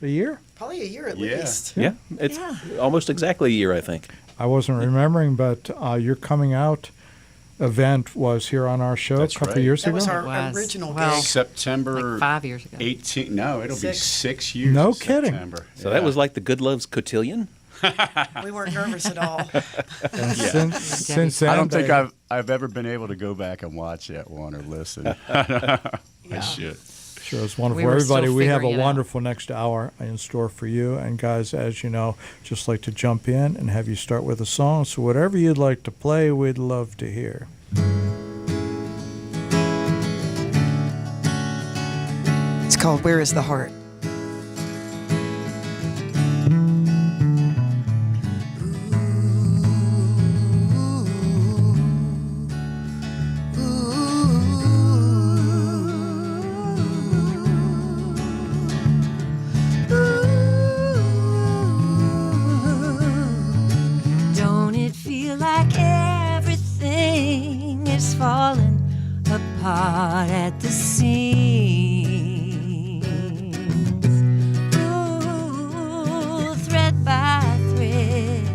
A year? Probably a year at least. Yeah, it's almost exactly a year, I think. I wasn't remembering, but your coming out event was here on our show That's a couple right. years That ago. was our Was. original Well, gig. September Like 5 years ago. 18. No, it'll be 6. 6 years. No in kidding. September. So that was like the Goodloves cotillion? We weren't nervous at all. And since then, I don't think they- I've ever been able to go back and watch that one or listen. I should. Sure, it's wonderful. We were Everybody, still we have a figuring it out. wonderful next hour in store for you. And guys, as you know, just like to jump in and have you start with a song. So whatever you'd like to play, we'd love to hear. It's called Where is the Heart? Don't it feel like everything is falling apart at the seams? Ooh, thread by thread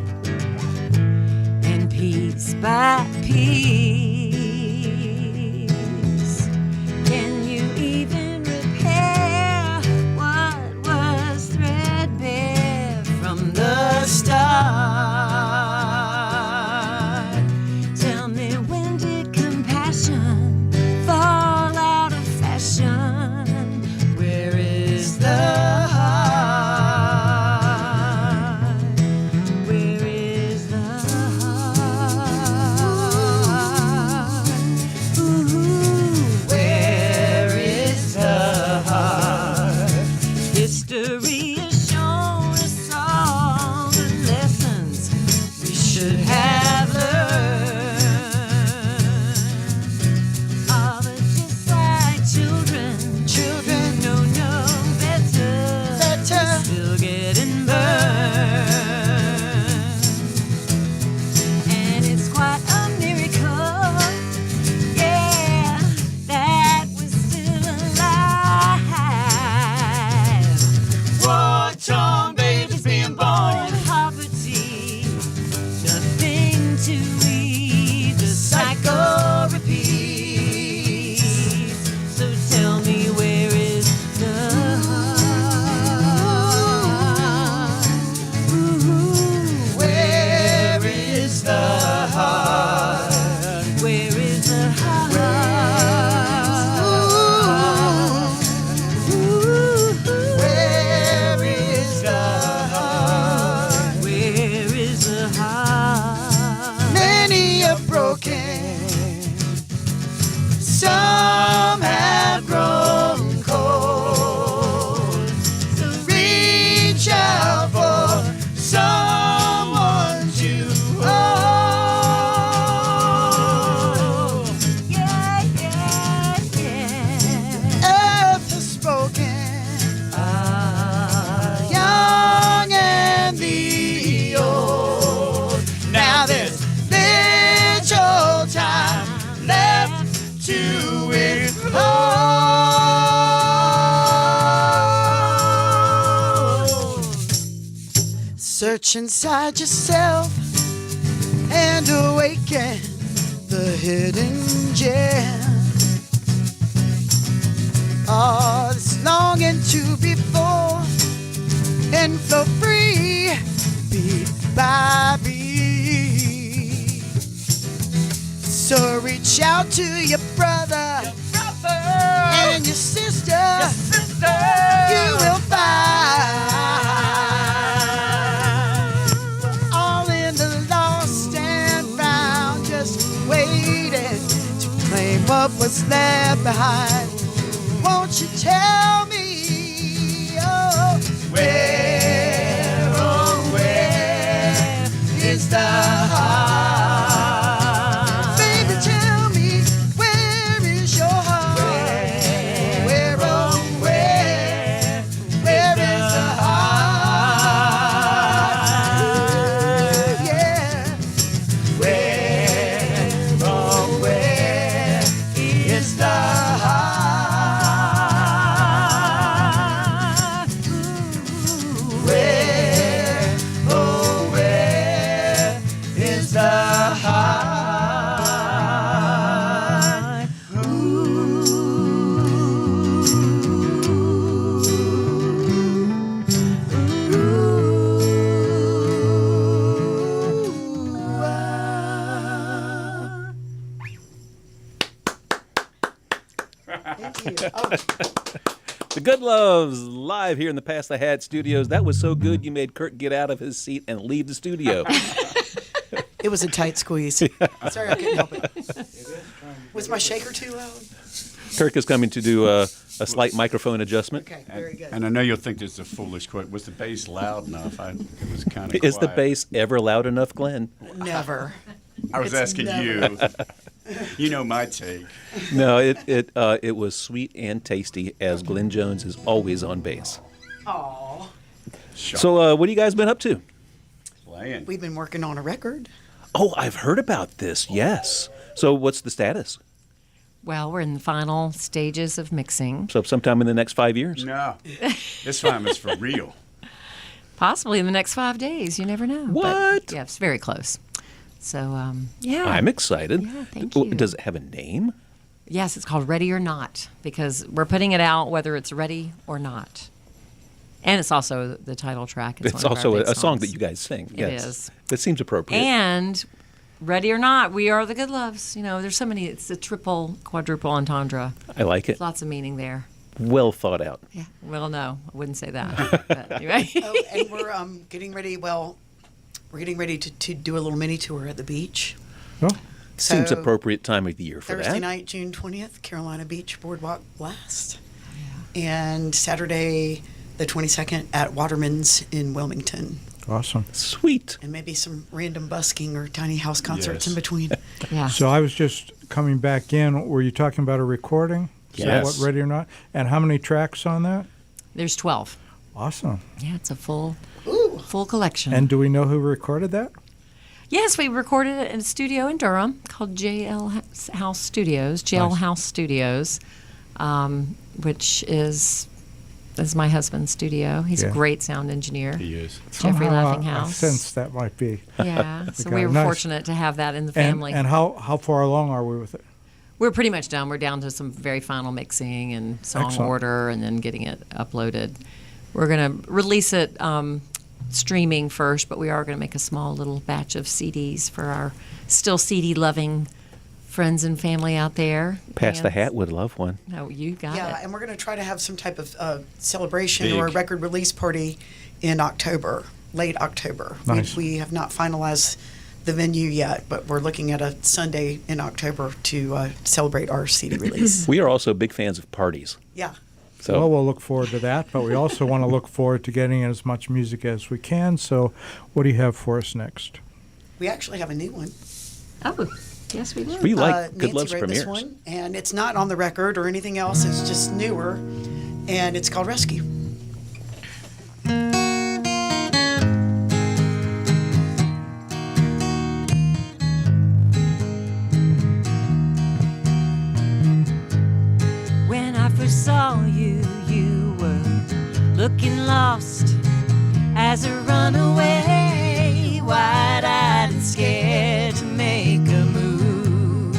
and piece by piece. Can you even repair what was threadbare from the start? Tell me, when did compassion fall out of fashion? Where is the heart? Where is the heart? Ooh, where is the heart? History has shown us all the lessons we should have learned. All but just like children who know no better, we're still getting burned. And it's quite a miracle, yeah, that we're still alive. War-torn babies being born in poverty, nothing to eat, the cycle repeats. So tell me, where is the heart? Ooh, where is the heart? Where is the heart? Where is the heart? Where is the heart? Many are broken, some have grown cold. So reach out for someone to hold. Yeah, yeah, yeah. Earth has spoken, young and the old. Now there's little time left to withhold. Search inside yourself and awaken the hidden gem. Oh, this longing to be full and flow free, beat by beat. So reach out to your brother, and your sister, you will find. We're all in the lost and found, just waiting to claim what was left behind. Won't you tell me, oh, where is the heart? Baby, tell me, where is your heart? Where is the heart? Ooh, yeah. Where is the heart? Goodloves live here in the Pass the Hat studios. That was so good you made Kurt get out of his seat and leave the studio. It was a tight squeeze. Sorry, I couldn't help it. Was my shaker too loud? Kirk is coming to do a slight microphone adjustment. Okay, very good. And I know you'll think this is a foolish question. Was the bass loud enough? It was kind of Is the bass ever loud enough, Glenn? Never. I was It's asking never. you. You know my take. No, it was sweet and tasty, as Glenn Jones is always on bass. Aw. So, what have you guys been up to? Playing. We've been working on a record. Oh, I've heard about this. Yes. So, what's the status? Well, we're in the final stages of mixing. So, sometime in the next 5 years. No, this time it's for real. Possibly in the next 5 days. You never know. What? But, yeah, it's very close. So, yeah. I'm excited. Yeah, thank Oh, you. Does it have a name? Yes, it's called Ready or Not because we're putting it out whether it's ready or not. And it's also the title track. It's one of our also big a song that songs. you guys sing. It Yes. is. That seems appropriate. And Ready or Not, we are the Goodloves. You know, there's so many, it's a triple, quadruple entendre. I like it. Lots of meaning there. Well thought out. Yeah. Well, no, I wouldn't say that. But anyway. Oh, and we're getting ready. Well, we're getting ready to do a little mini tour at the beach. Oh, Seems So, appropriate time of the year for Thursday that. night, June 20th, Carolina Beach Boardwalk Blast. And Saturday, the 22nd, at Waterman's in Wilmington. awesome. Sweet. And maybe some random busking or tiny house concerts Yes. in between. Yeah. So I was just coming back in. Were you talking about a recording? Is that Yes. what, Ready or Not? And how many tracks on that? There's 12. Awesome. Yeah, it's a full Ooh. full collection. And do we know who recorded that? Yes, we recorded it in a studio in Durham called House Studios, Jailhouse Studios, which is my husband's studio. He's Yeah. a great sound engineer. He is. Jeffrey Somehow Laughinghouse. I sense that might be. Yeah, so guy. we were Nice. fortunate to have that in the And, family. and how far along are we with it? We're pretty much done. We're down to some very final mixing and song Excellent. order and then getting it uploaded. We're going to release it streaming first, but we are going to make a small little batch of CDs for our still CD-loving friends and family out there. Pass the And- Hat would love one. No, you got Yeah, it. and we're going to try to have some type of celebration Big. or a record release party in October, late October. Nice. We have not finalized the venue yet, but we're looking at a Sunday in October to celebrate our CD release. We are also big fans of parties. Yeah. So Well, we'll look forward to that, but we also want to look forward to getting in as much music as we can. So what do you have for us next? We actually have a new one. Oh, yes, we do. we like Good Nancy Love's wrote this premieres. one, and it's not on the record or anything else. It's just newer, and it's called Rescue. When I first saw you, you were looking lost as a runaway, wide-eyed and scared to make a move.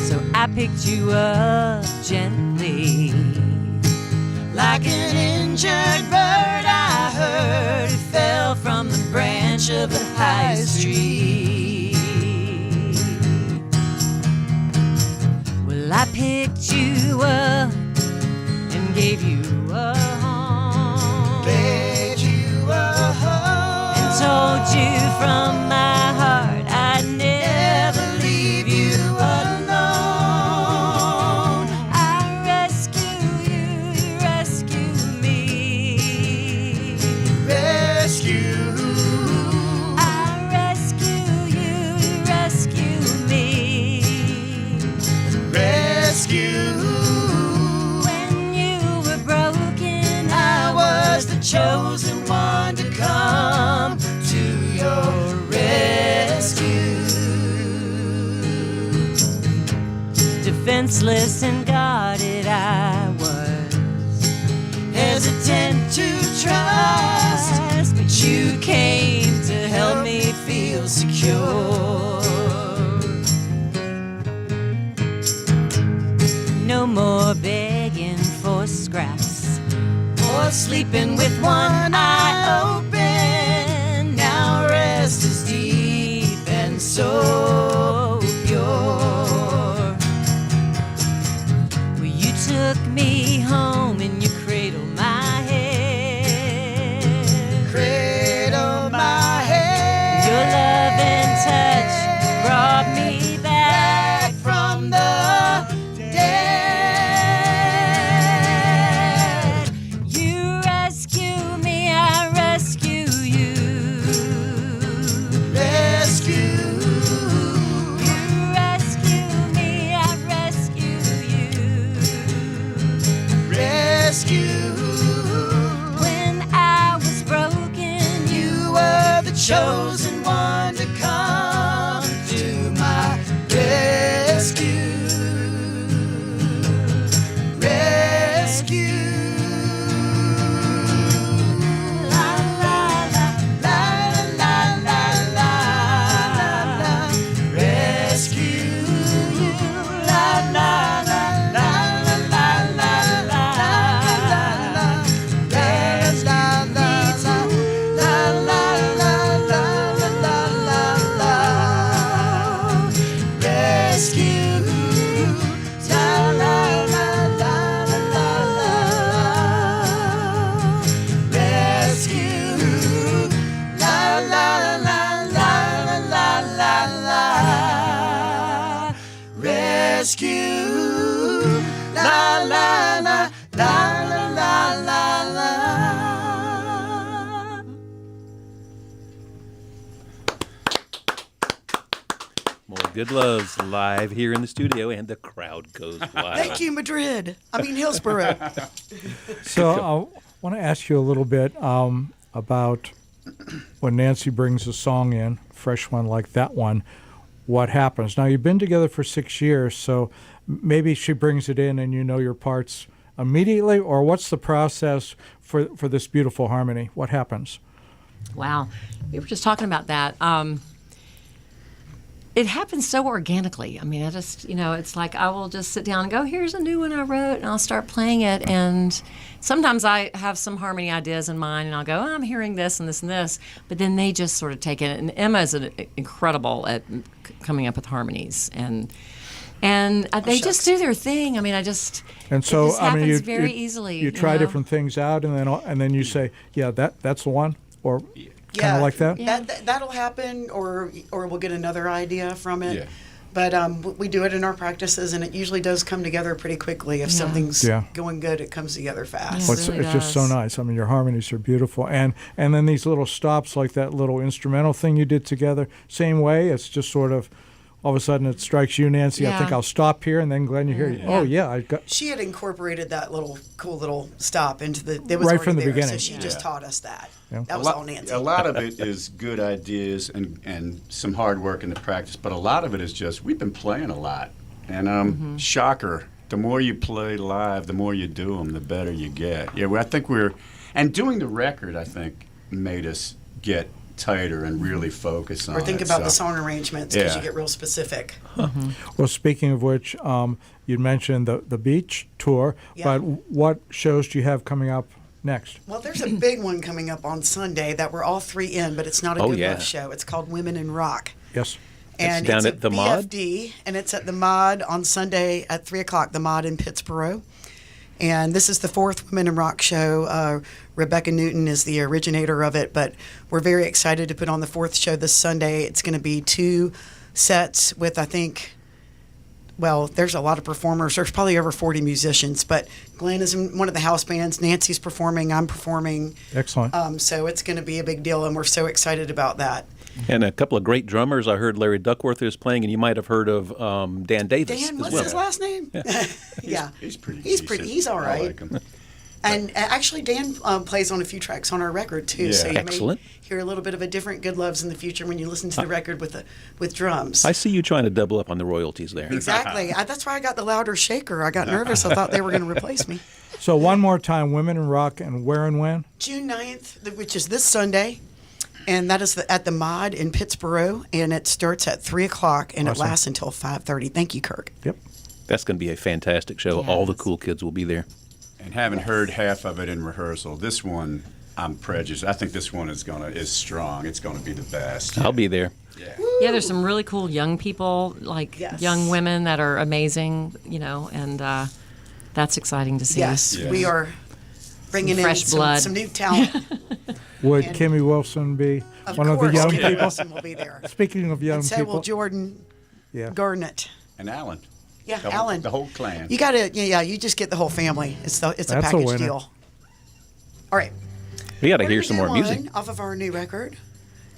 So I picked you up gently, like an injured bird. I heard it fell from the branch of the highest tree. Well, I picked you up and gave you a home, Bid you a hug. and told you from my heart I'd never leave you alone. I rescue you, you rescue me. Rescue. I rescue you, you rescue me. Rescue. When you were broken, I was the chosen one to come to your rescue. Defenseless and guarded, I was hesitant to trust, but you came to help me feel secure. No more begging for scraps or sleeping with one eye open. Now rest is deep and so pure. me home and you cradle my head. Cradle my head. Your love and touch brought me back from the dead. You rescue me, I rescue you. Rescue. You rescue me, I rescue you. Rescue. When I was broken, You were the chosen one to come to my rescue. Rescue. La la la la la la la la. Rescue you. La la la la la la la la la. Rescue. La la la la la la la la. More Goodloves live here in the studio, and the crowd goes wild. Thank you, Madrid. I mean, Hillsborough. So I want to ask you a little bit about when Nancy brings a song in, fresh one like that one, what happens? Now, you've been together for 6 years, so maybe she brings it in and you know your parts immediately, or what's the process for this beautiful harmony? What happens? Wow. We were just talking about that. It happens so organically. I mean, I just, it's like I will just sit down and go, here's a new one I wrote, and I'll start playing it. And sometimes I have some harmony ideas in mind, and I'll go, I'm hearing this and this and this. But then they just sort of take it. And Emma is incredible at coming up with harmonies. And they just do their thing. I mean, And it so, just happens you very easily. You try different things out, and then you say, yeah, that's the one, or kind of like that. That'll happen, or we'll get another idea from it. Yeah. But we do it in our practices, and it usually does come together pretty quickly. If something's going good, it comes together fast. Well, It really it's just so does. nice. I mean, your harmonies are beautiful, and then these little stops, like that little instrumental thing you did together. Same way. It's just sort of, all of a sudden, it strikes you, Nancy. I think Yeah. I'll stop here, and then Glenn, you hear, oh yeah, I got. She had incorporated that cool little stop into the. It was Right already from the there, beginning. So she just taught us that. Yeah. That was all Nancy. A lot of it is good ideas and some hard work in the practice, but a lot of it is just we've been playing a lot. And shocker, the more you play live, the more you do them, the better you get. Yeah, I think and doing the record, I think, made us get tighter and really focus on Or think it, about the so- song arrangements because Yeah. you get real specific. Well, speaking of which, you mentioned the beach tour, Yeah. but what shows do you have coming up next? Well, there's a big one coming up on Sunday that we're all three in, but it's not a Oh, good yeah. love show. It's called Women in Rock. Yes. And down it's at the Mod? BFD, and it's at the Mod on Sunday at 3 o'clock, the Mod in Pittsburgh. And this is the fourth Women in Rock show. Rebecca Newton is the originator of it, but we're very excited to put on the fourth show this Sunday. It's going to be 2 sets with, I think, well, there's a lot of performers. There's probably over 40 musicians, but Glenn is in one of the house bands. Nancy's performing. I'm performing. Excellent. So it's going to be a big deal, and we're so excited about that. And a couple of great drummers. I heard Larry Duckworth is playing, and you might have heard of Dan Davis Dan, as what's well. his last name? Yeah. He's pretty He's decent. He's all I right. like him. And actually, Dan plays on a few tracks on our record too. Yeah. So you Excellent. may hear a little bit of a different Goodloves in the future when you listen to the record with drums. I see you trying to double up on the royalties there. Exactly. That's why I got the louder shaker. I got nervous. I thought they were going to replace me. So one more time, Women in Rock, and where and when? June 9th, which is this Sunday, and that is at the Mod in Pittsburgh, and it starts at 3 o'clock, and Awesome. it lasts until 5:30. Thank you, Kirk. Yep. That's going to be a fantastic show. All the Yes. cool kids will be there. And having heard half of it in rehearsal, this one, I'm prejudiced. I think this one is strong. It's gonna be the best. I'll be there. Yeah, there's some really cool young people, like Yes. young women that are amazing, and that's exciting to see. Yes, Yes. we are bringing in Fresh blood. some new talent. Would And- Kimmy Wilson be Of one of the course, young Kimmy people? Wilson will be there. Speaking of young And so people, will Jordan yeah. Garnett. And Alan. Yeah, The Alan. The whole clan. You got to, you just get the whole family. It's a That's a package winner. deal. All right. We got to We're hear gonna some do more music. one off of our new record.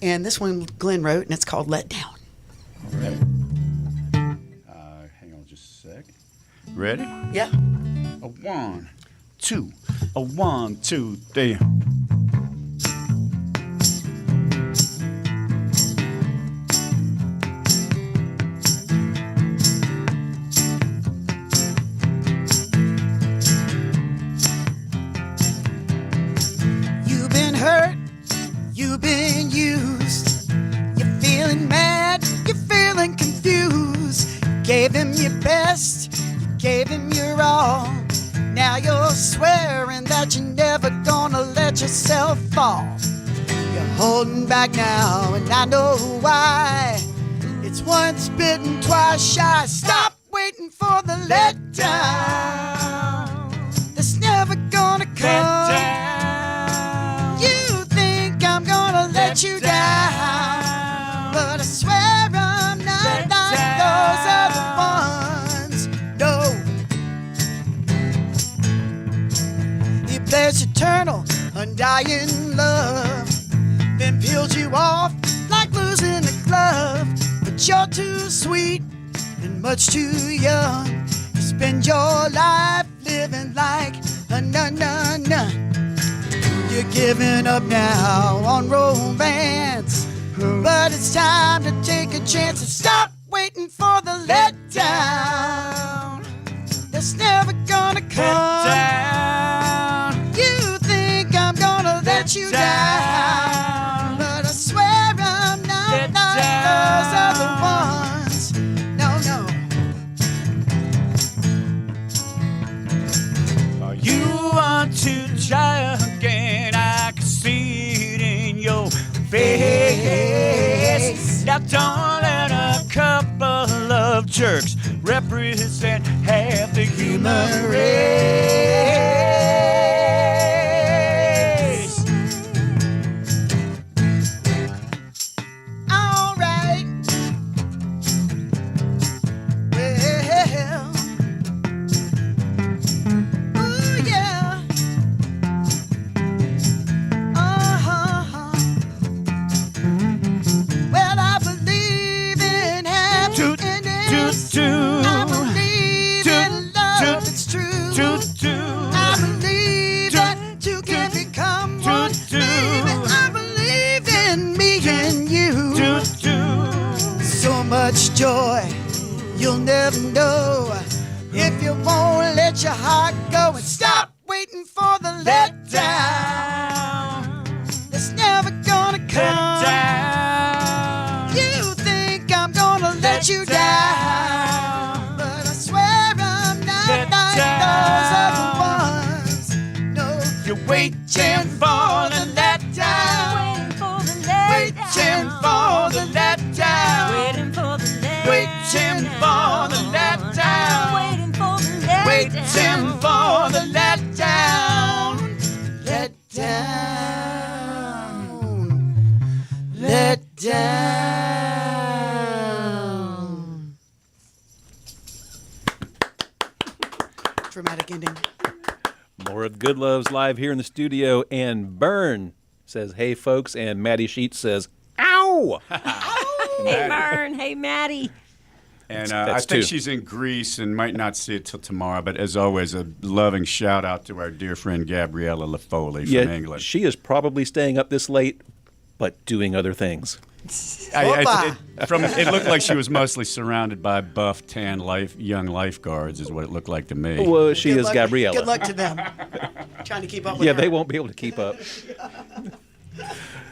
And this one Glenn wrote, and it's called Let Down. Ready? Hang on just a sec. Ready? Yeah. A 1, 2, a 1, 2, 3. You've been hurt, you've been used. You're feeling mad, you're feeling confused. You gave him your best, you gave him your all. Now you're swearing that you're never gonna let yourself fall. You're holding back now, and I know why. It's once bitten, twice shy. Stop waiting for the letdown. That's never gonna come. You think I'm gonna let you down, but I swear I'm not like those other ones. No. He plays eternal, undying love, then peels you off like losing a glove. But you're too sweet and much too young. You spend your life living like a nun. You're giving up now on romance, but it's time to take a chance and stop waiting for the letdown. That's never gonna come. You think I'm gonna let you down, but I swear I'm not like those other ones. No. You want to try again, I can see it in your face. Now don't let a couple of jerks represent half the human race. All right. Well, ooh yeah. Well, I believe in happiness. I believe in love. It's true. I believe that two can become one. Baby, I believe in me and you. So much joy, you'll never know if you won't let your heart go and stop waiting for the letdown. That's never gonna come. You think I'm gonna let you down, but I swear I'm not like those other ones. No, You're waiting for the letdown. Waiting for the letdown. Waiting for the letdown. Waiting for the letdown. Waiting for the letdown. Waiting for the letdown. let down. Dramatic ending. More of Goodloves live here in the studio. And Byrne says, hey, folks. And Maddie Sheets says, ow. Hey, Vern. Hey, Maddie. And That's I think two. she's in Greece and might not see it till tomorrow. But as always, a loving shout out to our dear friend Gabriella LaFoley from England. She is probably staying up this late, but doing other things. It looked like she was mostly surrounded by buff, tan young lifeguards, is what it looked like to me. Well, she Good is luck- Gabriella. Good luck to them. Trying to keep up with Yeah, her. they won't be able to keep up.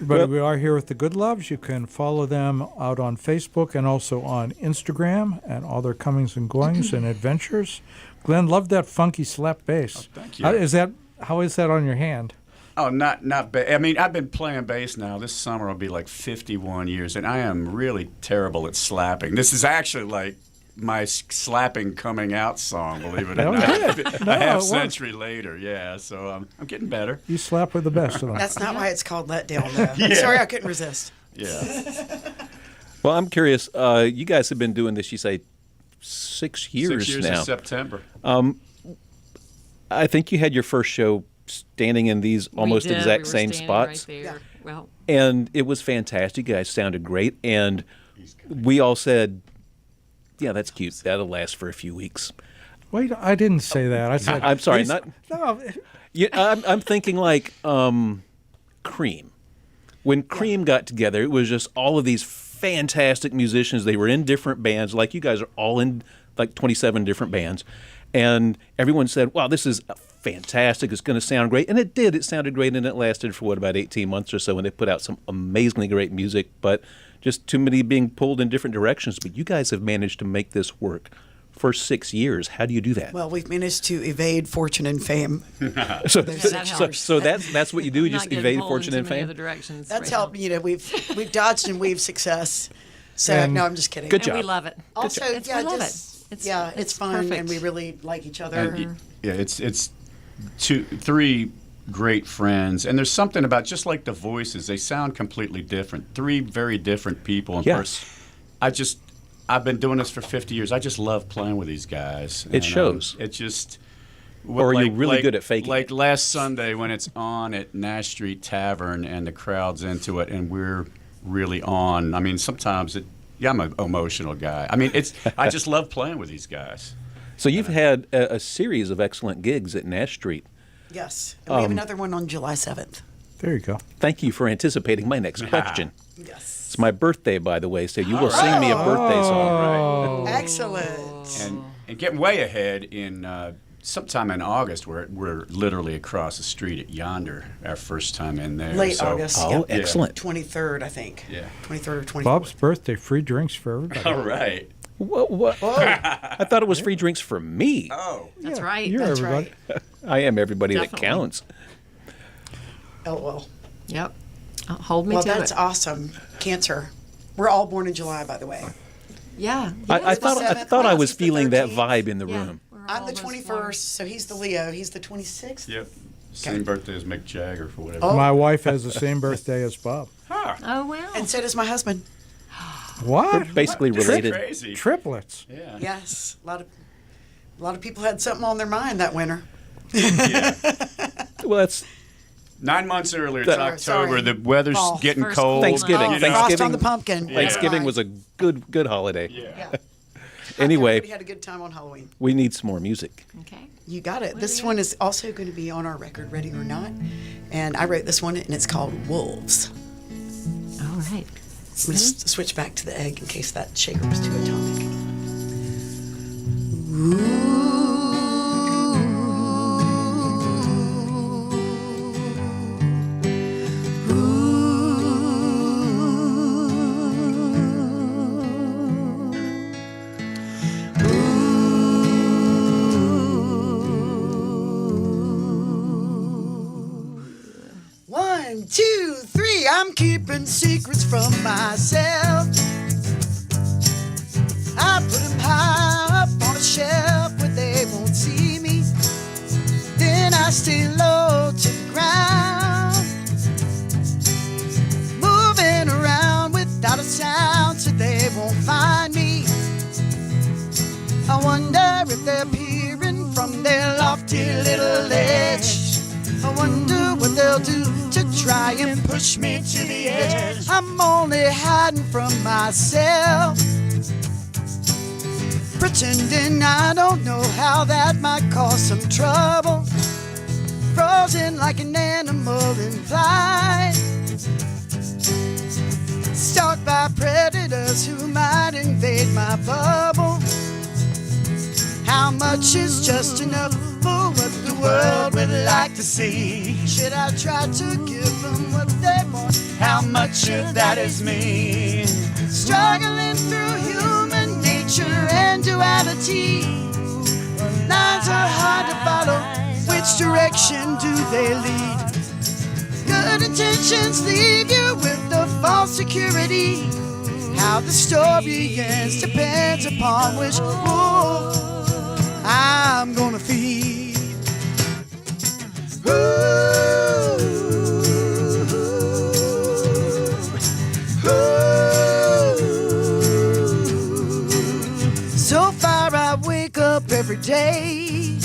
But we are here with the Goodloves. You can follow them out on Facebook and also on Instagram and all their comings and goings and adventures. Glenn, loved that funky slap bass. Thank you. How is that on your hand? Oh, not bad. I mean, I've been playing bass now. This summer will be like 51 years, and I am really terrible at slapping. This is actually like my slapping coming out song, believe it or Oh, not. good. A No, it half worked. century later, yeah. So I'm getting better. You slap with the best of them. That's not why it's called Let Down, though. Sorry, I couldn't resist. Yeah. Well, I'm curious. You guys have been doing this, you say, 6 years 6 years now. in September. I think you had your first show standing in these almost We did. exact We were same standing spots. Right there. Well, And it was fantastic. You guys sounded great. And we all said, yeah, that's cute. That'll last for a few weeks. Wait, I didn't say that. I said I'm sorry, these- not. No, Yeah, I'm thinking like Cream. When Cream got together, it was just all of these fantastic musicians. They were in different bands. Like you guys are all in like 27 different bands. And everyone said, wow, this is fantastic. It's going to sound great. And it did. It sounded great. And it lasted for, about 18 months or so. And they put out some amazingly great music, but just too many being pulled in different directions. But you guys have managed to make this work for 6 years. How do you do that? Well, we've managed to evade fortune and fame. So, that helps. so that's what you do. You not just getting evade pulled fortune in and too many fame. other directions. That's Rachel. helped. We've dodged and weaved success. So And- no, I'm just kidding. Good And job. we love it. Also, It's- yeah, we love just, it. it's fun, perfect. and we really like each other. And yeah, it's three great friends, and there's something about just like the voices, they sound completely different. Three very different people. And Yes. I've been doing this for 50 years. I just love playing with these guys. It shows. It just. Or you're really good at faking Like it. last Sunday when it's on at Nash Street Tavern and the crowd's into it, and we're really on. I mean, sometimes I'm an emotional guy. I mean, I just love playing with these guys. So you've had a series of excellent gigs at Nash Street. Yes, and we have another one on July 7th. there you go. Thank you for anticipating my next question. Yes, It's my birthday, by the way, so you will sing me a birthday song. Right. excellent. And getting way ahead in sometime in August, we're literally across the street at Yonder, our first time in there. Late So- August. Oh, yeah. excellent. 23rd, I think. Yeah. 23rd or 24th. Bob's birthday, free drinks for everybody. All right. What? I thought it was free drinks for me. Oh. That's right. You're That's everybody. right. I am everybody that Definitely. counts. Oh well. Yep. Hold me Well, to that's it. awesome. Cancer. We're all born in July, by the way. Yeah. I thought I 7th, thought I was he's the feeling that 13th. vibe in the Yeah. room. We're I'm all the those 21st, so he's the Leo. He's the 26th. Yep. Same birthday as Mick Jagger for whatever. Oh. My wife has the same birthday as Bob. Oh wow. And so does my husband. What? Basically This is related. crazy. Triplets. Yeah. Yes, a lot of people had something on their mind that winter. Well, that's 9 months earlier, it's That- October. Sorry. The weather's Fall. getting First cold. Thanksgiving. Oh, you know. Frost Thanksgiving. on the pumpkin. Thanksgiving was a good holiday. Yeah. Anyway, Everybody had a good time on Halloween. we need some more music. Okay. You got it. What This do we one is also going to be on our record, Ready or Not. And I wrote this one, and it's called Wolves. All right. I'm going to switch back to the egg in case that shaker was too atomic. One, two, three. I'm keeping secrets from myself. I put them high up on a shelf where they won't see me. Then I stay low to the ground, moving around without a sound so they won't find me. I wonder if they're peering from their lofty little ledge. I wonder what they'll do to try and push me to the edge. I'm only hiding from myself, pretending I don't know how that might cause some trouble. Frozen like an animal in flight, stalked by predators who might invade my bubble. How much is just enough for what the world would like to see? Should I try to give them what they want? How much of that is me? Struggling through human nature and duality. Lines are hard to follow. Which direction do they lead? Good intentions leave you with the false security. How the story ends depends upon which wolf I'm gonna feed. So far I wake up every day,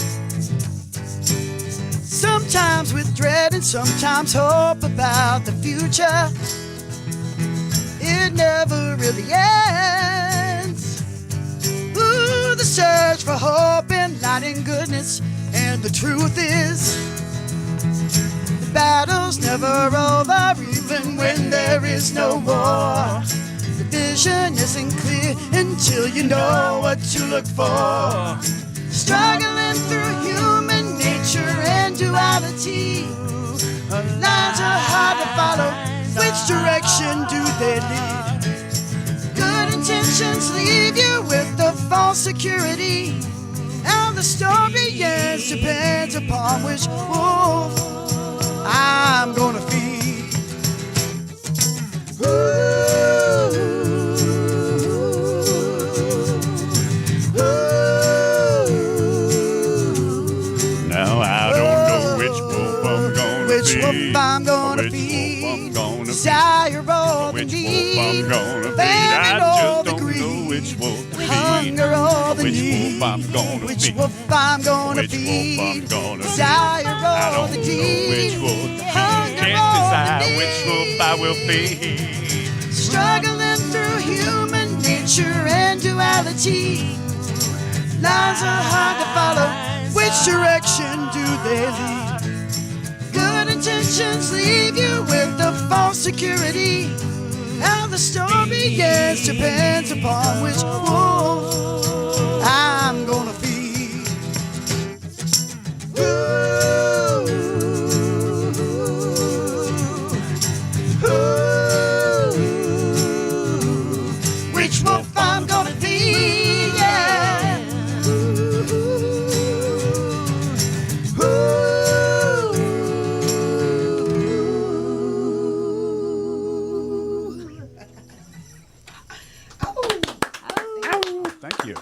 sometimes with dread and sometimes hope about the future. It never really ends. Ooh, the search for hope and light and goodness. And the truth is, the battle's never over, even when there is no war. The vision isn't clear until you know what to look for. Struggling through human nature and duality. Lines are hard to follow. Which direction do they lead? Good intentions leave you with the false security. How the story ends depends upon which wolf I'm gonna feed. Now I don't know which wolf I'm gonna Which feed. wolf I'm gonna Which feed. wolf I'm gonna feed. Desire all the Which need. wolf I'm gonna feed. Famine I all just the don't greed. know which wolf to feed. Hunger all the Which need. wolf I'm gonna Which feed. wolf I'm gonna Which feed. wolf I'm gonna feed. Desire I all don't the know need. which wolf to feed. Hunger Can't all the decide need. which wolf I will feed. Struggling through human nature and duality. Lines are hard to follow. Which direction do they lead? Good intentions leave you with the false security. How the story ends depends upon which wolf I'm gonna feed. Which wolf I'm gonna feed, yeah. Thank you.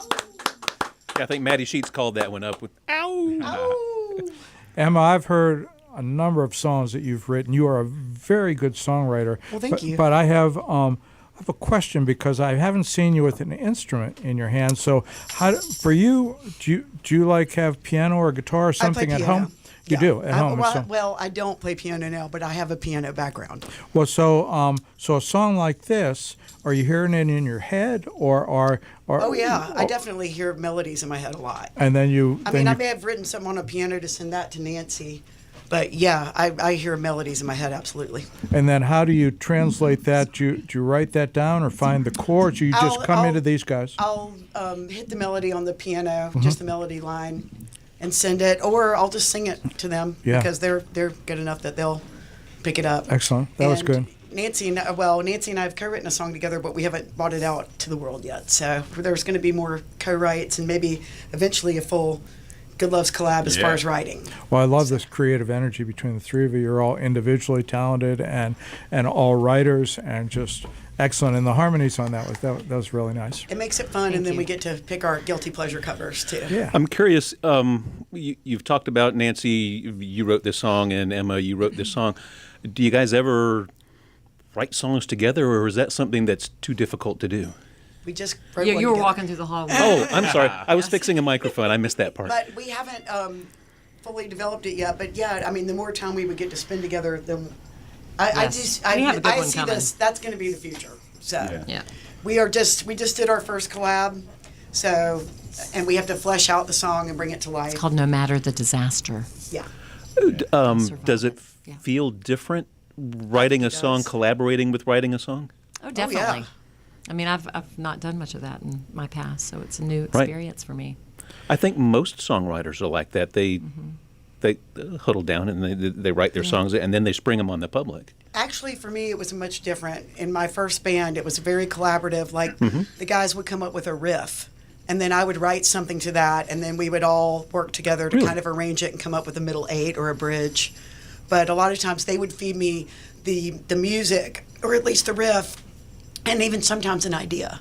Yeah, I think Maddie Sheets called that one up with "Ow." Emma, I've heard a number of songs that you've written. You are a very good songwriter. Well, thank but, you. But I have a question because I haven't seen you with an instrument in your hand. So, for you, do you like have piano or guitar or something I at play home? piano. You Yeah. do at home. Well, I don't play piano now, but I have a piano background. Well, so a song like this, are you hearing it in your head or? Oh yeah, I definitely hear melodies in my head a lot. And then you. I mean, I may have written something on a piano to send that to Nancy, but yeah, I hear melodies in my head absolutely. And then how do you translate that? Do you write that down or find the chords? Or you just come into these guys? I'll hit the melody on the piano, Mm-hmm. just the melody line, and send it, or I'll just sing it to them because they're good enough that they'll pick it up. Excellent. That was And good. Nancy and I have co-written a song together, but we haven't brought it out to the world yet. So there's going to be more co-writes and maybe eventually a full Goodloves collab as far as writing. Well, I love this creative energy between the three of you. You're all individually talented and all writers and just excellent. And the harmonies on that was really nice. It makes it fun, and then you. we get to pick our guilty pleasure covers too. Yeah. I'm curious. You've talked about Nancy. You wrote this song, and Emma, you wrote this song. Do you guys ever write songs together, or is that something that's too difficult to do? We just wrote You one were together. walking through the hallway. Oh, I'm sorry. I was fixing a microphone. I missed that part. But we haven't fully developed it yet. But yeah, I mean, the more time we would get to spend together, the I Yes. We have a good one see coming. this. That's going to be the future. So Yeah. we just did our first collab. So, and we have to flesh out the song and bring it to life. It's called No Matter the Disaster. Yeah. Does it Yeah. feel different writing a it song, does. collaborating with writing a song? Oh, definitely. yeah. I mean, I've not done much of that in my past, so it's a new experience for me. I think most songwriters are like that. They huddle down and they write their songs and then they spring them on the public. Actually, for me, it was much different. In my first band, it was very collaborative. Like, the guys would come up with a riff, and then I would write something to that, and then we would all work together to Really? kind of arrange it and come up with a middle eight or a bridge. But a lot of times they would feed me the music, or at least the riff, and even sometimes an idea.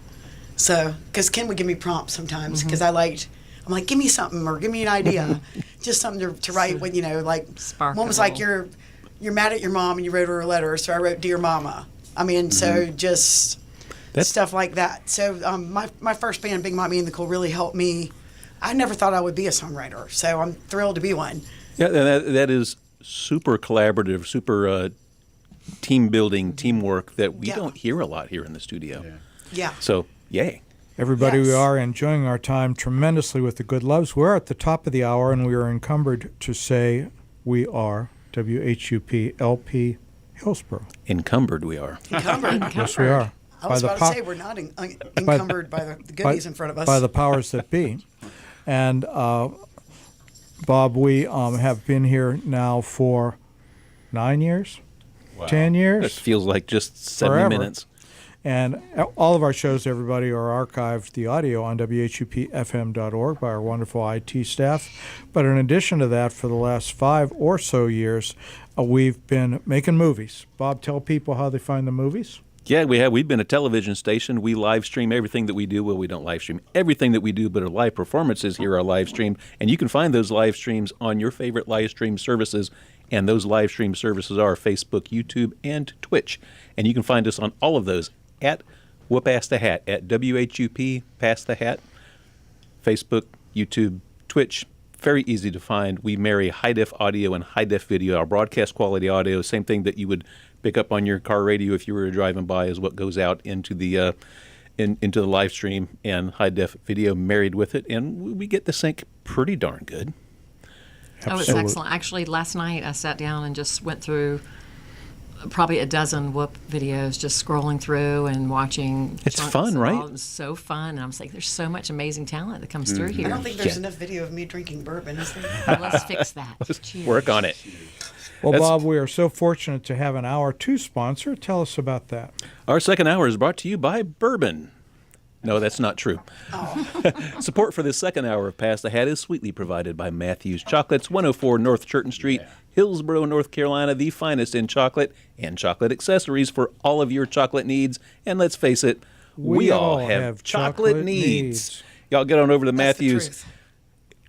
So, because Ken would give me prompts sometimes, because I'm like, give me something or give me an idea, just something to write with, like Spark one a was like little. you're mad at your mom and you wrote her a letter, so I wrote Dear Mama. I mean, so just stuff like that. So my first band, Big Mommy and the Cool, really helped me. I never thought I would be a songwriter, so I'm thrilled to be one. Yeah, and that is super collaborative, super team building, teamwork that we don't hear a lot here in the studio. Yeah. So, yay. Everybody, we Yes. are enjoying our time tremendously with the Goodloves. We're at the top of the hour, and we are encumbered to say we are WHUP LP Hillsborough. Encumbered we are. Encumbered. Yes, we are. I was about to say we're not encumbered by the goodies in front of us. By the powers that be. And, Bob, we have been here now for 9 years, 10 It years. feels like just 70 Forever. minutes. And all of our shows, everybody, are archived, the audio, on WHUPFM.org by our wonderful IT staff. But in addition to that, for the last 5 or so years, we've been making movies. Bob, tell people how they find the movies. Yeah, we've been a television station. We live stream everything that we do. Well, we don't live stream everything that we do, but our live performances here are live streamed. And you can find those live streams on your favorite live stream services. And those live stream services are Facebook, YouTube, and Twitch. And you can find us on all of those at WHUP Pass the Hat, at WHUP Pass the Hat, Facebook, YouTube, Twitch. Very easy to find. We marry high-def audio and high-def video. Our broadcast quality audio, same thing that you would pick up on your car radio if you were driving by, is what goes out into the into the live stream, and high-def video married with it, and we get the sync pretty darn good. Oh, it's excellent. Actually, last night I sat down and just went through probably a dozen WHUP videos, just scrolling through and watching. It's chunks fun, of right? all. It's so fun. And I'm like, there's so much amazing talent that comes through here. I don't think there's Yeah. enough video of me drinking bourbon, is there? Well, let's fix that. Cheers. Work on it. Well, That's- Bob, we are so fortunate to have an Hour 2 sponsor. Tell us about that. Our second hour is brought to you by bourbon. No, that's not true. Support for this second hour of Pass the Hat is sweetly provided by Matthews Chocolates, 104 North Churton Street, Hillsborough, North Carolina, the finest in chocolate and chocolate accessories for all of your chocolate needs. And let's face it, we all have chocolate needs. Y'all get on over to That's the Matthews. truth.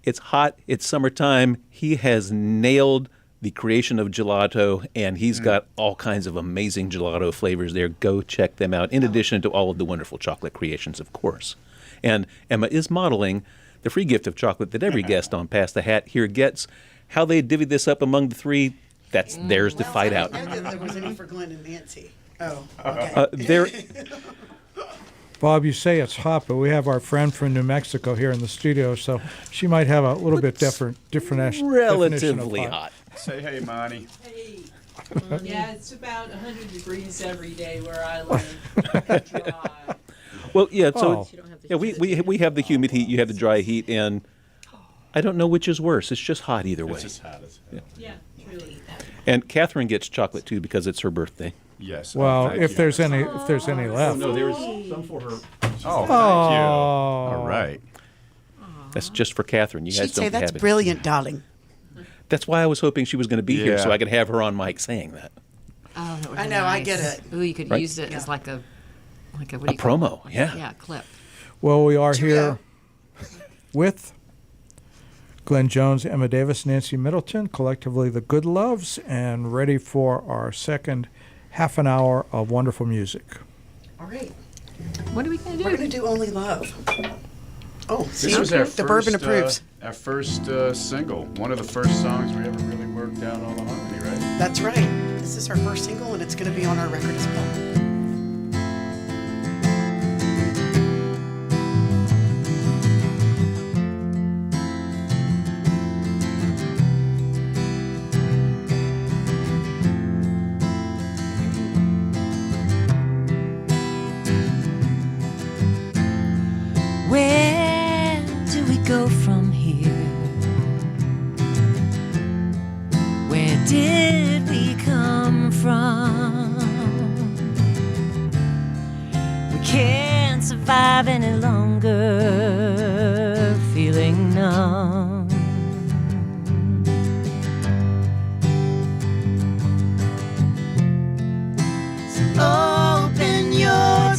It's hot. It's summertime. He has nailed the creation of gelato, and he's got all kinds of amazing gelato flavors there. Go check them out, in addition to all of the wonderful chocolate creations, of course. And Emma is modeling the free gift of chocolate that every guest on Pass the Hat here gets. How they divvy this up among the three, that's theirs to fight out. I didn't know that there was any for Glenn and Nancy. Oh, okay. There, Bob, you say it's hot, but we have our friend from New Mexico here in the studio, so she might have a little bit different definition of relatively hot. Say hey, Monty. Hey. Yeah, it's about 100 degrees every day where I live. Dry. Well, yeah. So Oh. yeah, we have the humid heat. You have the dry heat, and I don't know which is worse. It's just hot either way. It's just hot as hell. Yeah, truly. And Catherine gets chocolate too because it's her birthday. Yes. Well, thank if you. there's any left. there's some for her. Oh, thank you. Oh. All right. That's just for Catherine. You guys She'd don't say that's have it. brilliant, darling. That's why I was hoping she was going to be here so Yeah. I could have her on mic saying that. Oh, that would I be know, I nice. get it. Ooh, you could Right? use it as like a what do A you call promo, it? yeah. Yeah, clip. Well, we are here Cheerio. with Glenn Jones, Emma Davis, Nancy Middleton, collectively the Goodloves, and ready for our second half an hour of wonderful music. All right. What are we going to do? We're going to do Only Love. Oh, see, This was our the bourbon first, approves. Our first single. One of the first songs we ever really worked out all the harmony, right? That's right. This is our first single, and it's going to be on our record as well. Where do we go from here? Where did we come from? We can't survive any longer feeling numb. So open your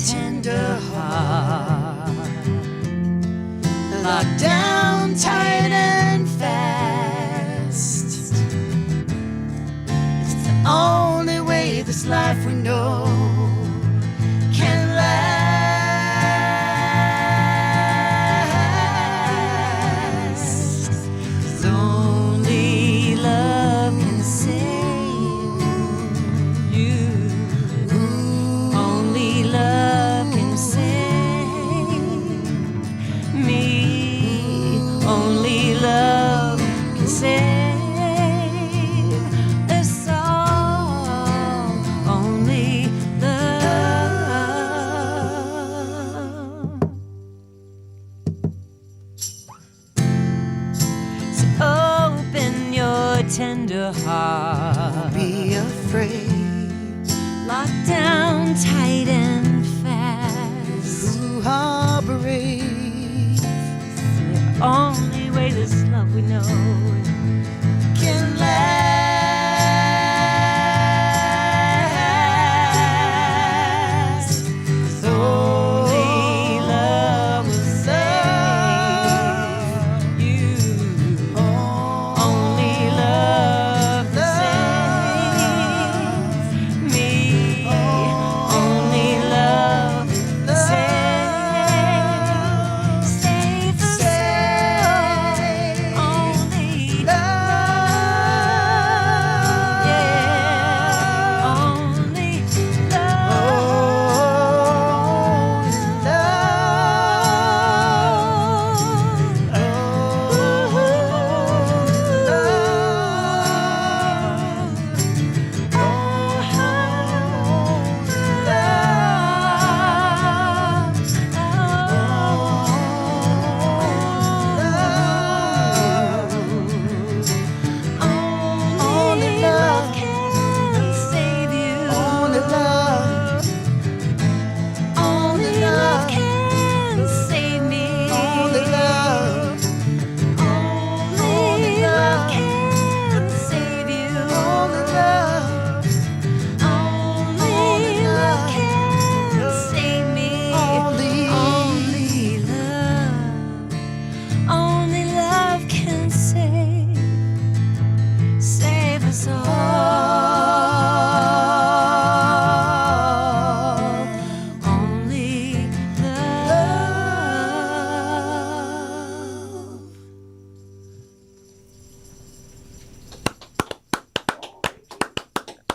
Only way this life we know can last. 'Cause only love can save you. Only love can save me. Only love can save us all. Only love. So open your tender heart. Be afraid. Lock down tight and fast. Who harbor the only way this love we know can last. 'Cause only love will save you. Only love will save me. Only love will save us all. Only love, yeah. Only only love can save you. Only love. Only love can save me. Only love. Only love can save you. Only love. Only love can save me. Only love. Only love can save us all. Only love.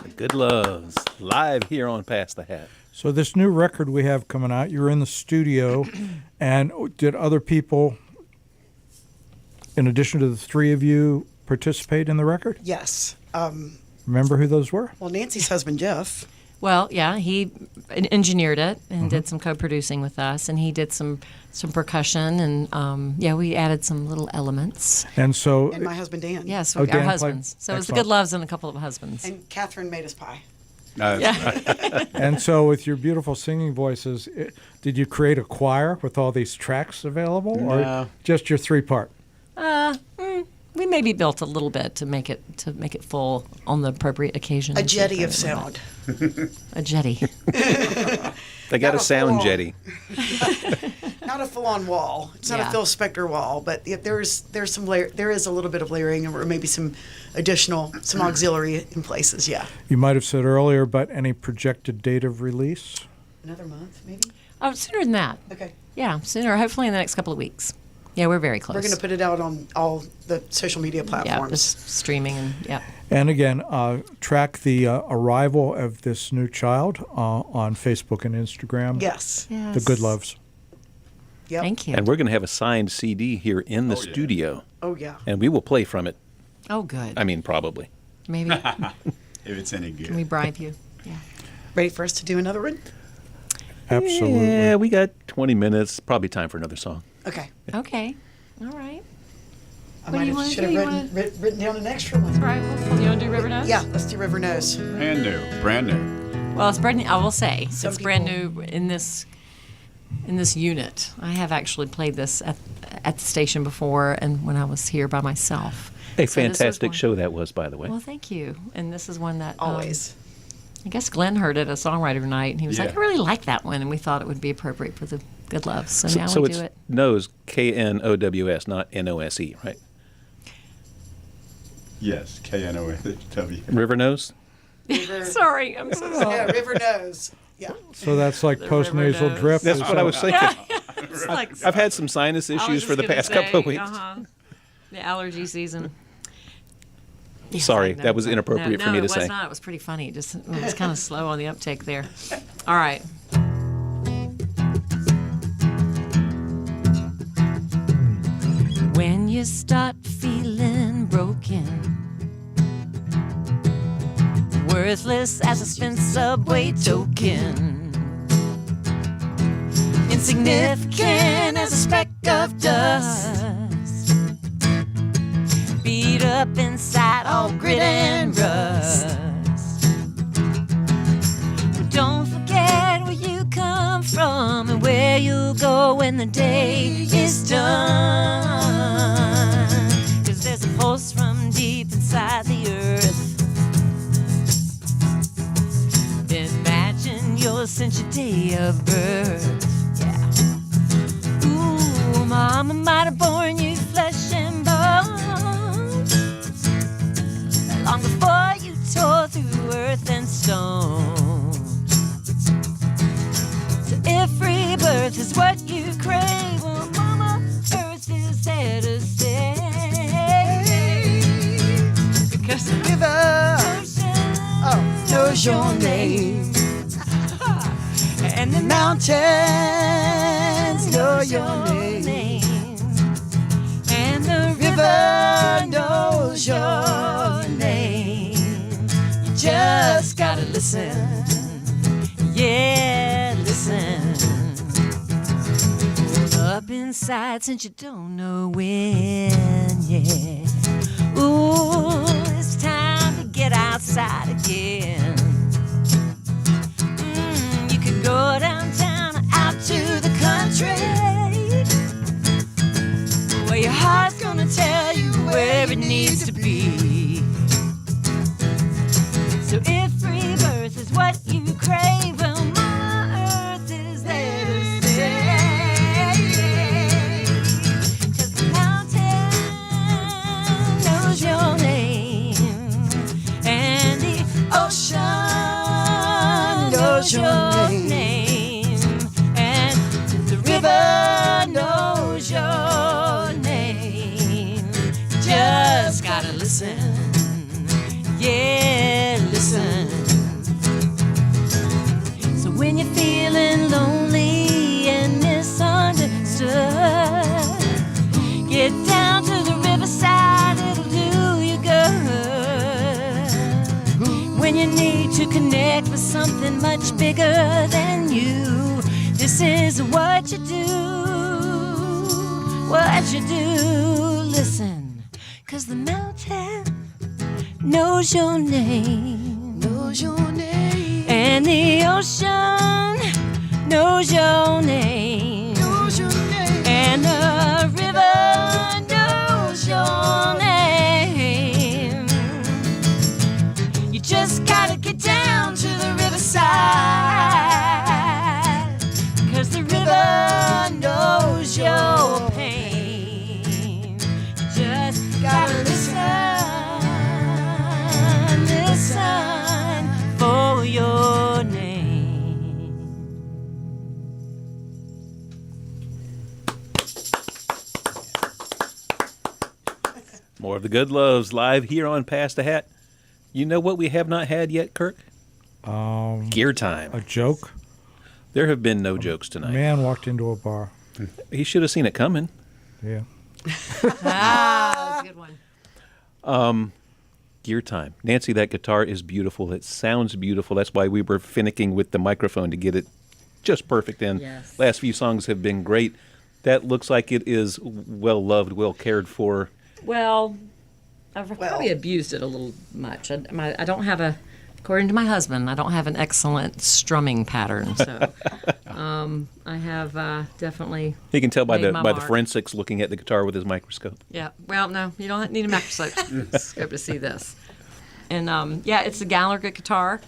The Goodloves, live here on Pass the Hat. So this new record we have coming out, you're in the studio, and did other people, in addition to the three of you, participate in the record? Yes. Remember who those were? Well, Nancy's husband, Jeff. Well, yeah, he engineered it and did some co-producing with us, and he did some percussion, and yeah, we added some little elements. And so, And my husband, Dan. Yes, Oh, our Dan played- husbands. So it was the excellent. Goodloves and a couple of husbands. And Catherine made us pie. and so with your beautiful singing voices, did you create a choir with all these tracks available, or No. just your three-part? We maybe built a little bit to make it full on the appropriate occasion. A jetty of sound. A jetty. They got Not a a sound full-on. jetty. Not a full-on wall. It's not Yeah. a Phil Spector wall, but there's some layer. There is a little bit of layering, or maybe some auxiliary in places. Yeah. You might have said earlier, but any projected date of release? Another month, maybe. Oh, sooner than that. Okay. Yeah, sooner. Hopefully in the next couple of weeks. Yeah, we're very close. We're going to put it out on all the social media yeah, platforms. just streaming and yeah. And again, track the arrival of this new child on Facebook and Instagram. Yes. Yes. The Goodloves. Yep. Thank you. And we're going to have a signed CD here in the studio, Oh yeah. and we will play from it. Oh, good. I mean, probably. Maybe can If it's any good. we bribe you? Yeah. Ready for us to do another one? Absolutely. Yeah, we got 20 minutes. Probably time for another song. Okay. Okay. All right. I What do you wanna should have do? You written down an extra one. All right. Well, you want to do River Nose? Yeah, let's do River Nose. Brand new. Brand new. Well, it's brand new. I will say Some it's brand people- new in this unit. I have actually played this at the station before, and when I was here by myself. A So this was fantastic one- show that was, by the way. Well, thank you. And this is one that Always. I guess Glenn heard it at songwriter night, and he was like, Yeah. "I really like that one," and we thought it would be appropriate for the Goodloves. So, now so we it's do it. Nose, Knows, not Nose, right? Yes. KNOW. River Nose? River, Sorry, I'm so sorry. yeah, River knows. Yeah. So that's like The post-nasal river drip. That's is what I was thinking. It's like, I've had some sinus I was issues just for the gonna past couple of say, weeks. The allergy season. Yes, Sorry, I know. that was inappropriate no, for me to it say. was not. It was pretty funny. It was kind of slow on the uptake there. All right. When you start feeling broken, worthless as a spent subway token, insignificant as a speck of dust, beat up inside, all grit and rust. But don't forget where you come from and where you'll go when the day is done. 'Cause there's a pulse from deep inside the earth. Imagine yours since your day of birth. Yeah. Ooh, mama might have born you flesh and bone long before you tore through earth and stone. So if rebirth is what you crave, well, mama earth is there to stay. Because the River ocean knows your name. and the Mountains know your name. name. And the River knows your name. You just gotta listen. Yeah, listen. Up inside since you don't know when, yeah. Ooh, it's time to get outside again. You could go downtown or out to the country, where your heart's gonna tell you where it needs to be. So if rebirth is what you crave, well, Mama Earth is there to stay. 'Cause the mountain knows your name, and the ocean knows your name, and the river knows your name. You just gotta listen. Yeah, listen. So when you're feeling lonely and misunderstood, get down to the riverside, it'll do you good. When you need to connect with something much bigger than you, this is what you do. What you do, listen. 'Cause the mountain knows your name, Knows your name. and the ocean knows your name, Knows your name. and the river knows your name. You just gotta get down to the riverside, 'cause the river knows your pain. You just gotta listen for your name. More of the Goodloves live here on Pass the Hat. You know what we have not had yet, Kirk? Gear time. A joke? There have been no jokes A tonight. man walked into a bar. He should have seen it coming. Yeah. That was a good one. Gear time. Nancy, that guitar is beautiful. It sounds beautiful. That's why we were finicking with the microphone to get it just perfect. And Yes. last few songs have been great. That looks like it is well loved, well cared for. Well, I've probably abused it a little much. I don't have according to my husband, I don't have an excellent strumming pattern. So I have definitely. You can tell by Made the my by the mark. forensics looking at the guitar with his microscope. Yeah. Well, no, you don't need a microscope to see this. And yeah, it's a Gallagher guitar,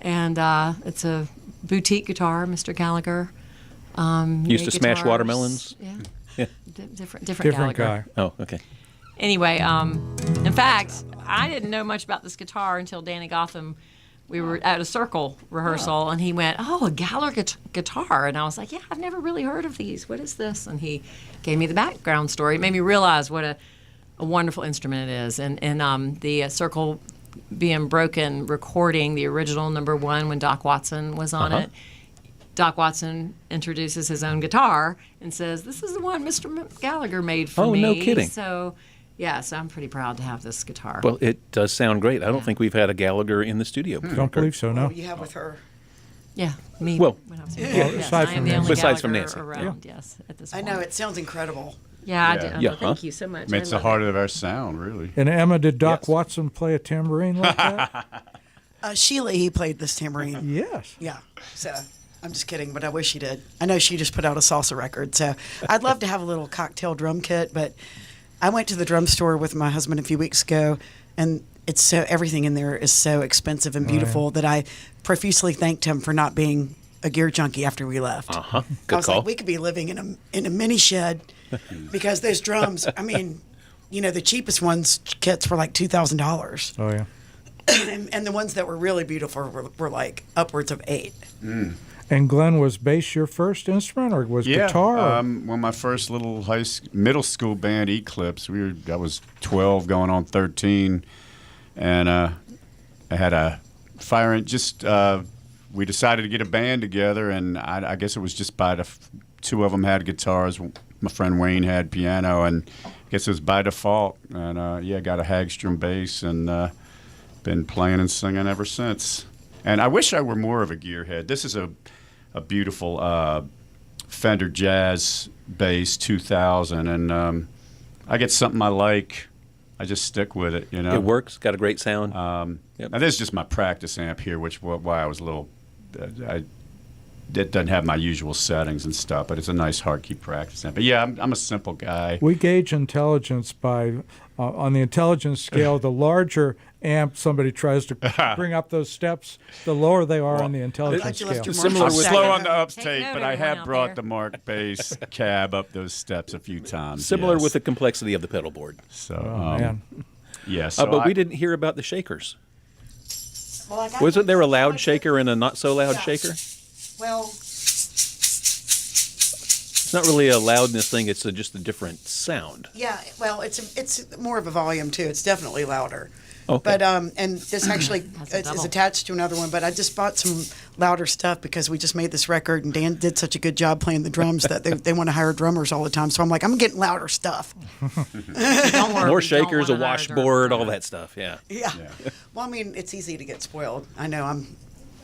and it's a boutique guitar, Mr. Gallagher. Used to made smash guitars. watermelons? Yeah. Yeah. Different Different Gallagher. guy. Oh, okay. Anyway, in fact, I didn't know much about this guitar until Danny Gotham we were at a circle rehearsal, and he went, "Oh, a Gallagher guitar," and I was like, "Yeah, I've never really heard of these. What is this?" And he gave me the background story. It made me realize what a wonderful instrument it is, and the circle being broken, recording the original number 1 when Doc Watson was on it. Doc Watson introduces his own guitar and says, "This is the one Mr. Gallagher made for me." Oh, no kidding. So, yeah, so I'm pretty proud to have this guitar. Well, it does sound great. I don't think we've had a Gallagher in the studio before. Don't believe so, no. Oh, you have with her. Yeah, me. Well, when I was aside I from am the Nancy. only Besides from Gallagher Nancy, around, yes, at this I point. know, it sounds incredible. Yeah, I Yeah. do. Yeah, Thank huh? you so much. It's the heart of our sound, really. And Emma, did Doc Yes. Watson play a tambourine like that? Sheila, he played this tambourine. Yes. Yeah, so I'm just kidding, but I wish he did. I know she just put out a salsa record, so I'd love to have a little cocktail drum kit, but I went to the drum store with my husband a few weeks ago, and it's so everything in there is so expensive and beautiful that I profusely thanked him for not being a gear junkie after we left. Uh-huh. I Good was call. like, we could be living in a mini shed because those drums. I mean, the cheapest ones kits were like $2,000, Oh, yeah. and the ones that were really beautiful were like upwards of $8,000. And Glenn, was bass your first instrument, or was guitar? Or? Well, my first little middle school band, Eclipse. I was 12, going on 13, and I had a fire. We decided to get a band together, and I guess it was just by two of them had guitars. My friend Wayne had piano, and I guess it was by default. And I got a Hagstrom bass, and been playing and singing ever since. And I wish I were more of a gearhead. This is a beautiful Fender Jazz bass 2000, and I get something I like, I just stick with it. It works. Got a great sound. Yep. Now this is just my practice amp here, why I was a little. It doesn't have my usual settings and stuff, but it's a nice hardkey practice amp. But yeah, I'm a simple guy. We gauge intelligence by, on the intelligence scale, the larger amp somebody tries to bring up those steps, the lower they are on the intelligence you left scale. your Similar I'm with slow on the ups Take tape, note, but I everyone have out brought there. the Mark bass cab up those steps a few times. Similar yes. with the complexity of the pedal board. So, Oh, man. yeah. So But we didn't hear about the shakers. Well, I got Wasn't there a loud one- shaker and a not so loud Yeah. shaker? Well, It's not really a loudness thing. It's just a different sound. yeah. Well, it's more of a volume too. It's definitely louder. Okay. But and this actually That's a is double. attached to another one. But I just bought some louder stuff because we just made this record, and Dan did such a good job playing the drums that they want to hire drummers all the time. So I'm like, I'm getting louder stuff. Don't worry, More we shakers, a don't want washboard, all that stuff. Yeah. Yeah. Well, I mean, it's easy to get spoiled. I know.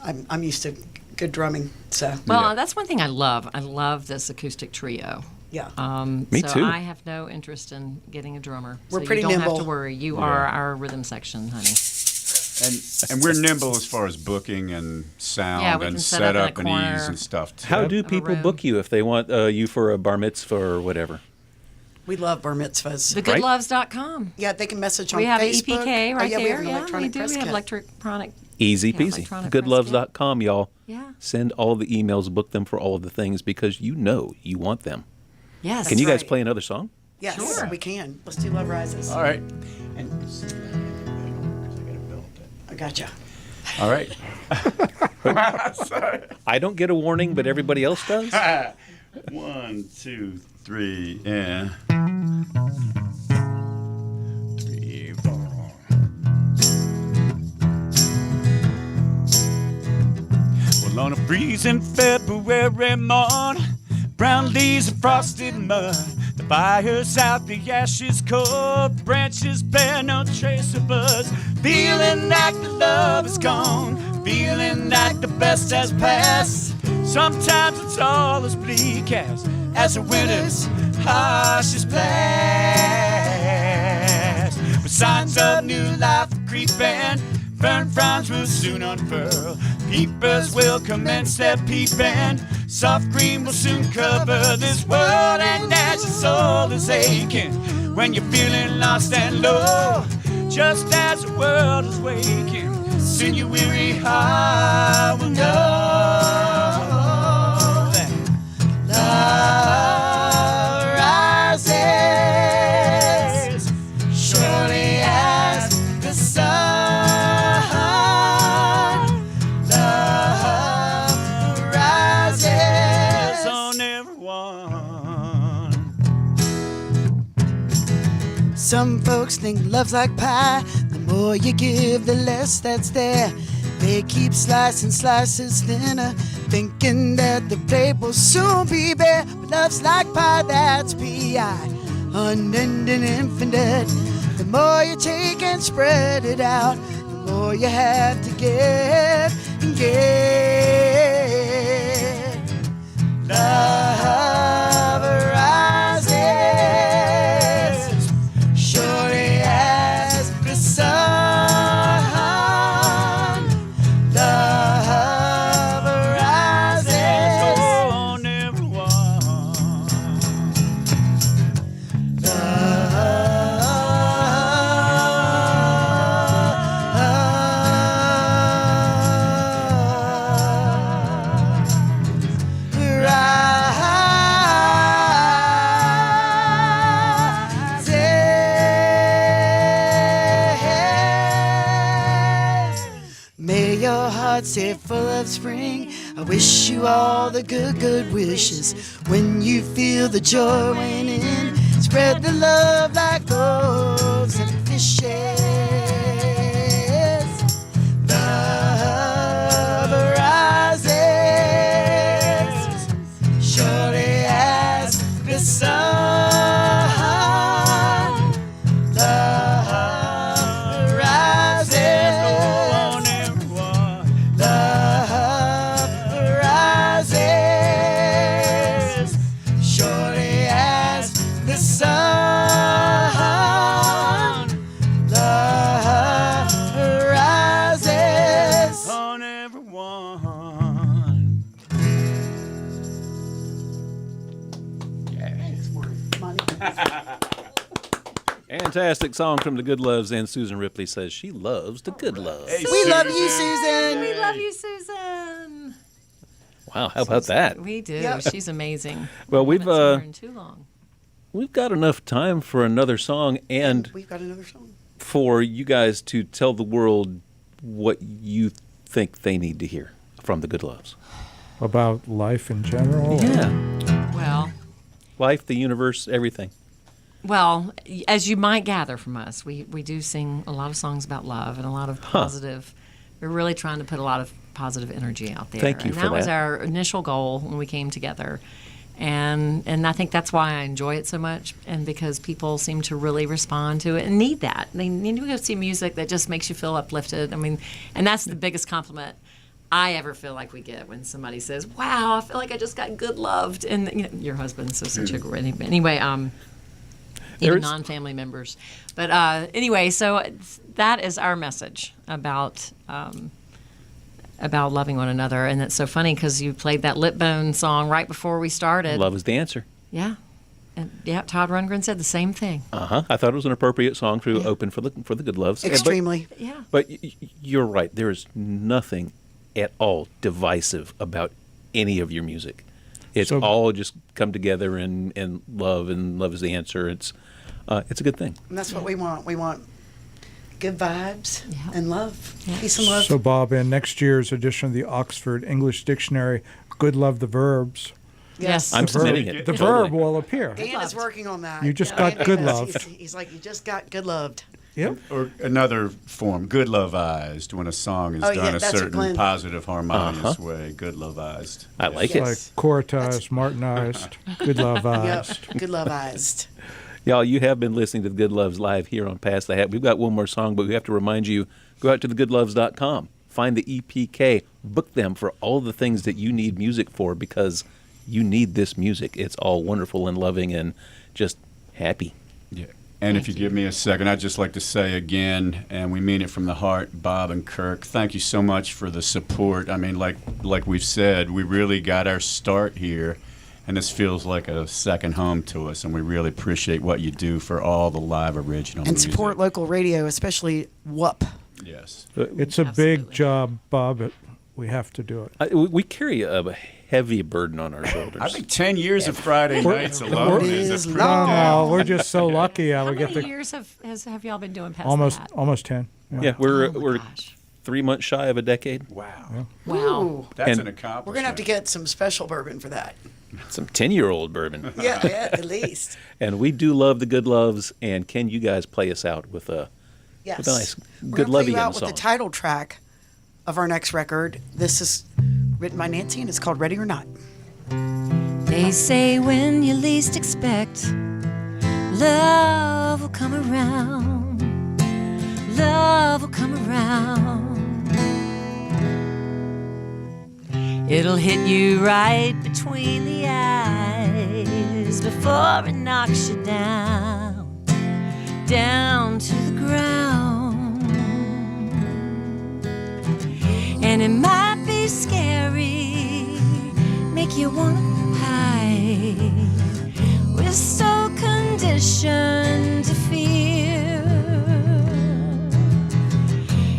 I'm used to good drumming. So Well, that's one thing I love. I love this acoustic trio. yeah. Me so too. I have no interest in getting a drummer. We're so pretty you don't nimble. have to worry. You are our rhythm section, honey. and we're nimble as far as booking and sound Yeah, we and can set up in a setup and corner. ease and stuff. Too. How do a people room. book you if they want you for a bar mitzvah or whatever? We love bar mitzvahs. TheGoodloves.com. Yeah, they can message on We have Facebook. EPK right oh, yeah, there. We have an yeah, electronic we do. press We have kit. electronic. Easy Yeah, peasy. electronic press Goodloves.com, y'all. Yeah. Send all the emails, book them for all of the things because you know you want them. Yes. Can you guys right. play another song? Yes, Sure. we can. Let's do Love Rises. All right. I gotcha. All right. I don't get a warning, but everybody else does. 1, 2, 3, and 3, 4. Well, on a freezing February morn, brown leaves and frosted mud, the fire's out, the ashes cold, the branches bear no trace of us. Feeling like the love is gone, feeling like the best has passed. Sometimes it's all as bleak as the winter's harshest blast. But signs of new life are creeping, fern fronds will soon unfurl. Peepers will commence their peeping, soft green will soon cover this world. And as your soul is aching, when you're feeling lost and low, just as the world is waking, soon your weary heart will know that love rises surely as the sun. Some folks think love's like pie. The more you give, the less that's there. They keep slicing slices thinner, thinking that the plate will soon be bare. But love's like pie, that's P.I. Unending, infinite. The more you take and spread it out, the more you have to give and give. Love rises, surely as the sun. Love rises on everyone. May your heart stay full of spring. I wish you all the good wishes. When you feel the joy waning, spread the love like loaves and fishes. Love rises, surely as the sun. Love rises on everyone. Love rises, surely as the sun. Love rises on everyone. Fantastic song from the Goodloves, and Susan Ripley says she loves the Goodloves. We love you, Susan. We love you, Susan. Wow, how about that? We do. Yep. She's amazing. Well, Haven't seen her in too long. we've got enough time for another song and We've got another song. for you guys to tell the world what you think they need to hear from the Goodloves. About life in general? Yeah. Well, Life, the universe, everything. Well, as you might gather from us, we do sing a lot of songs about love and a lot of positive. We're really trying to put a lot of positive energy out there. Thank you and for that was that. our initial goal when we came together. And I think that's why I enjoy it so much, and because people seem to really respond to it and need that. They need to go see music that just makes you feel uplifted. I mean, and that's the biggest compliment I ever feel like we get when somebody says, "Wow, I feel like I just got good loved." And you know, your husband's such a great anyway. Even There's- non-family members, but anyway, so that is our message about loving one another, and it's so funny because you played that Lip Bone song right before we started. Love is the answer. Yeah, and yeah, Todd Rundgren said the same thing. Uh-huh. I thought it was an appropriate song to open for the Goodloves. Extremely. Yeah, But you're right. There is nothing at all divisive about any of your music. It's So- all just come together and love is the answer. It's a good thing. And that's what we want. We want good vibes Yeah. and love. Yeah. Peace and love. So, Bob, in next year's edition of the Oxford English Dictionary, good love the verbs. yes. I'm The verb, submitting it. the Totally. verb will appear. Dan is working on that. You just Dan got good is. loved. He's like, you just got good loved. Yep. Or another form, good loveized, when a song is Oh, yeah, done a that's what certain Glenn- positive, harmonious way. Good loveized. I like Like it. Courtized, Martinized, good Yep. loveized. Good loveized. Y'all, you have been listening to the Goodloves live here on Pass the Hat. We've got one more song, but we have to remind you, go out to thegoodloves.com, find the EPK, book them for all the things that you need music for, because you need this music. It's all wonderful and loving and just happy. Yeah. And if you give me a second, I'd just like to say again, and we mean it from the heart, Bob and Kirk, thank you so much for the support. I mean, like we've said, we really got our start here, and this feels like a second home to us, and we really appreciate what you do for all the live original And music. support local radio, especially WHUP. Yes. It's a big Absolutely. job, Bob, but we have to do it. We carry a heavy burden on our shoulders. I think 10 years of Friday nights alone It is is a pretty long. damn. No, we're just so lucky. How We get many the years have y'all been doing Pass almost the Hat? almost 10. yeah, we're Oh, my we're gosh. 3 months shy of a decade. Wow. Wow. Ooh. That's And an accomplishment. We're going to have to get some special bourbon for that. Some 10-year-old bourbon. Yeah, at least. And we do love the Goodloves. And can you guys play us out with a Yes. nice We're Good gonna play you Lovian out with song? the title track of our next record. This is written by Nancy, and it's called Ready or Not. They say when you least expect, love will come around. Love will come around. It'll hit you right between the eyes before it knocks you down, down to the ground. And it might be scary, make you wanna hide. We're so conditioned to fear,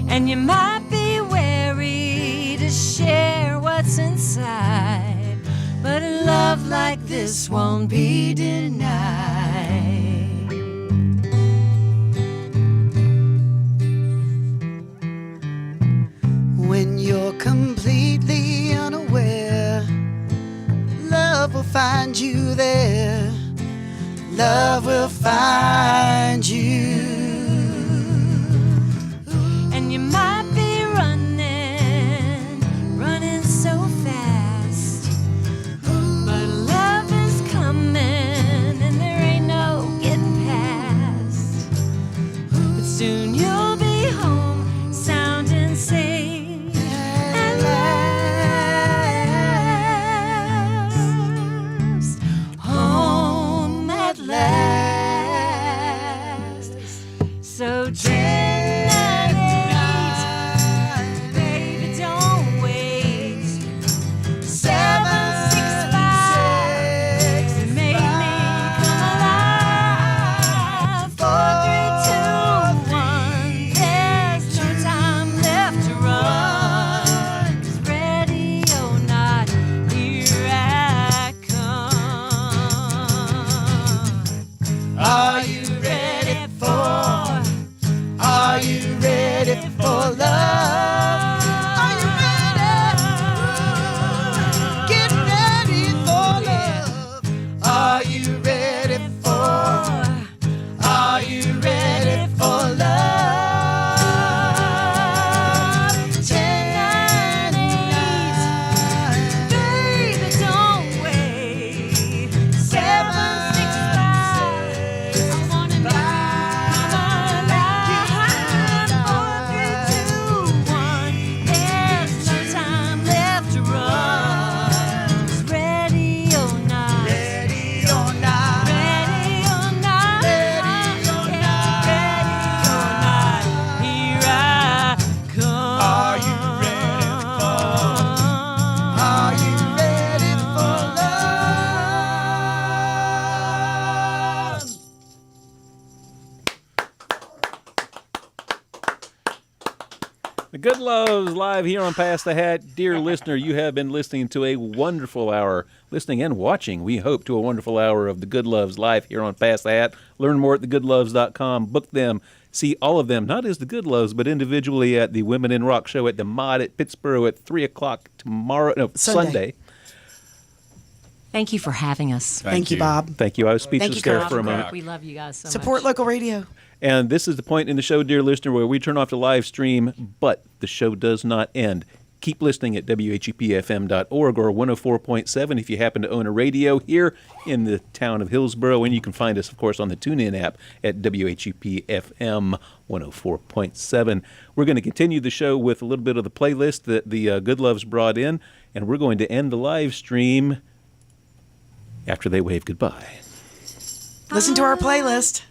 and you might be wary to share what's inside, but a love like this won't be denied. When you're completely unaware, love will find you there. Love will find you. And you might be running, running so fast, but love is coming and there ain't no getting past. But soon you'll be home, sounding safe at last. Home at last. So tonight, baby, don't wait. 765, make me come alive. 4, 3, 2, 1. There's no time left to run. 'Cause ready or not, here I come. Are you ready for? Are you ready for love? Are you ready? Get ready for love. Are you ready for? Are you ready for love? Tonight, Baby, don't wait. 765, I wanna make you come alive. 4, 3, 2, 1. There's no time left to run. 'Cause ready or not, ready or not, ready or not, Ready or not. ready or not, here I come. Are you ready for? Are you ready for love? The Goodloves live here on Pass the Hat. Dear listener, you have been listening to a wonderful hour, listening and watching, we hope, to a wonderful hour of the Goodloves live here on Pass the Hat. Learn more at thegoodloves.com. Book them. See all of them, not as the Goodloves, but individually at the Women in Rock show at the Mod at Pittsburgh at 3 o'clock tomorrow, no, Sunday. Thank you for having us. Thank you, Bob. Thank you. I was speechless you, there Bob. for a moment. We love you guys so Support much. local radio. And this is the point in the show, dear listener, where we turn off the live stream, but the show does not end. Keep listening at WHUPFM.org or 104.7 if you happen to own a radio here in the town of Hillsborough. And you can find us, of course, on the TuneIn app at WHUPFM 104.7. We're going to continue the show with a little bit of the playlist that the Goodloves brought in, and we're going to end the live stream after they wave goodbye. Listen to our playlist.